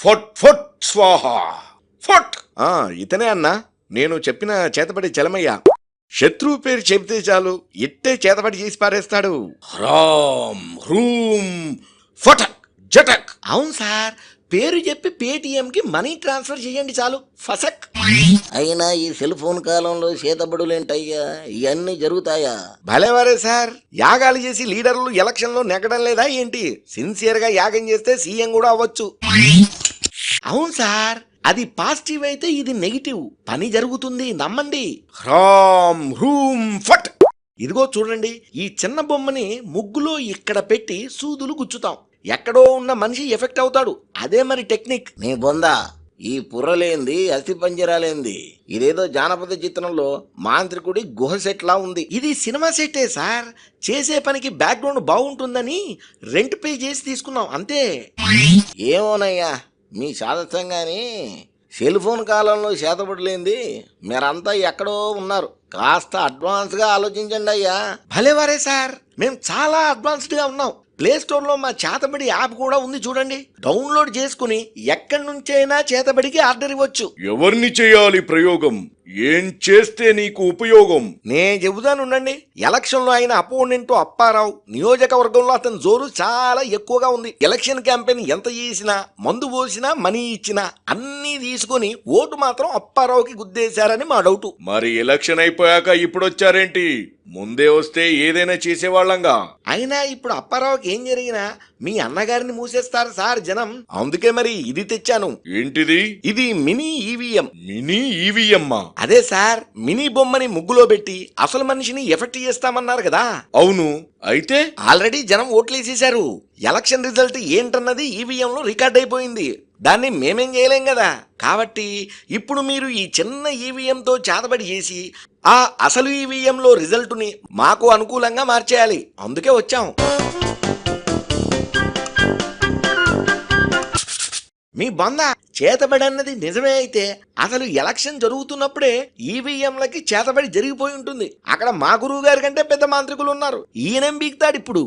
ఫట్ ఫట్ స్వాహ ఫట్. ఇతనే అన్నా, నేను చెప్పిన చేతబడి చలమయ్య. శత్రువు పేరు చెబితే చాలు ఇట్టే చేతబడి చేసి పారేస్తాడు. రామ్ హ్రూం ఫటక్ జటక్. అవును సార్, పేరు చెప్పి పేటిఎంకి మనీ ట్రాన్స్ఫర్ చేయండి చాలు, ఫసక్. అయినా ఈ సెల్ ఫోన్ కాలంలో చేతబడులేంటయ్యా, ఇవన్నీ జరుగుతాయా? భలేవారే సార్, యాగాలు చేసి లీడర్లు ఎలక్షన్లో నెగ్గడం లేదా ఏంటి? సిన్సియర్ గా యాగం చేస్తే సీఎం కూడా అవ్వచ్చు. అవును సార్, అది పాజిటివ్ అయితే ఇది నెగిటివ్. పని జరుగుతుంది, నమ్మండి. హ్రామ్ హ్రూం ఫట్. ఇదిగో చూడండి, ఈ చిన్న బొమ్మని ముగ్గులో ఇక్కడ పెట్టి సూదులు గుచ్చుతాం. ఎక్కడో ఉన్న మనిషి ఎఫెక్ట్ అవుతాడు. అదే మరి టెక్నిక్. నీ బొందా, ఈ పుర్రలేంది, అస్థి పంజరాలేంది? ఇదేదో జానపద చిత్రంలో మాంత్రికుడి గుహ సెట్ లా ఉంది. ఇది సినిమా సెట్టే సార్. చేసే పనికి బ్యాక్గ్రౌండ్ బాగుంటుందని రెంట్ పే చేసి తీసుకున్నాం అంతే. ఏమోనయ్యా, మీ శాదస్తంగాని సెల్ ఫోన్ కాలంలో చేతబడులేంది, మీరంతా ఎక్కడో ఉన్నారు. కాస్త అడ్వాన్స్గా ఆలోచించండి అయ్యా. భలేవారే సార్, మేము చాలా అడ్వాన్స్డ్గా ఉన్నాం. ప్లే స్టోర్ లో మా చేతబడి యాప్ కూడా ఉంది చూడండి. డౌన్లోడ్ చేసుకుని ఎక్కడి నుంచైనా చేతబడికి ఆర్డర్ ఇవ్వచ్చు. ఎవరిని చేయాలి ప్రయోగం? ఏం చేస్తే నీకు ఉపయోగం? నే చెబుతాను ఉండండి. ఎలక్షన్ లో అయిన అపోనెంట్ అప్పారావు నియోజకవర్గంలో అతని జోరు చాలా ఎక్కువగా ఉంది. ఎలక్షన్ క్యాంపెయిన్ ఎంత చేసినా, మందు పోసినా, మనీ ఇచ్చినా అన్నీ తీసుకుని ఓటు మాత్రం అప్పారావుకి గుద్దేశారని మా డౌట్. మరి ఎలక్షన్ అయిపోయాక ఇప్పుడు వచ్చారేంటి? ముందే వస్తే ఏదైనా చేసేవాళ్ళంగా. అయినా ఇప్పుడు అప్పారావుకి ఏం జరిగినా మీ అన్నగారిని మూసేస్తారు సార్ జనం. అందుకే మరి ఇది తెచ్చాను. ఏంటిది? ఇది మినీ ఈవీఎం. మినీ ఈవీఎమ్మా? అదే సార్, మినీ బొమ్మని ముగ్గులో పెట్టి అసలు మనిషిని ఎఫెక్ట్ చేస్తామన్నారు కదా. అవును, అయితే ఆల్రెడీ జనం ఓట్లేసేశారు. ఎలక్షన్ రిజల్ట్ ఏంటన్నది ఈవీఎం లో రికార్డ్ అయిపోయింది. దాన్ని మేమేం చేయలేం కదా. కాబట్టి ఇప్పుడు మీరు ఈ చిన్న ఈవీఎంతో చేతబడి చేసి ఆ అసలు ఈవీఎంలో రిజల్ట్ని మాకు అనుకూలంగా మార్చేయాలి. అందుకే వచ్చాం. మీ బొంద, చేతబడి అన్నది నిజమే అయితే అసలు ఎలక్షన్ జరుగుతున్నప్పుడే ఈవీఎంలకి చేతబడి జరిగిపోయి ఉంటుంది. అక్కడ మా గురువు గారి కంటే పెద్ద మాంత్రికులు ఉన్నారు. ఈయనేం బీక్తాడు ఇప్పుడు.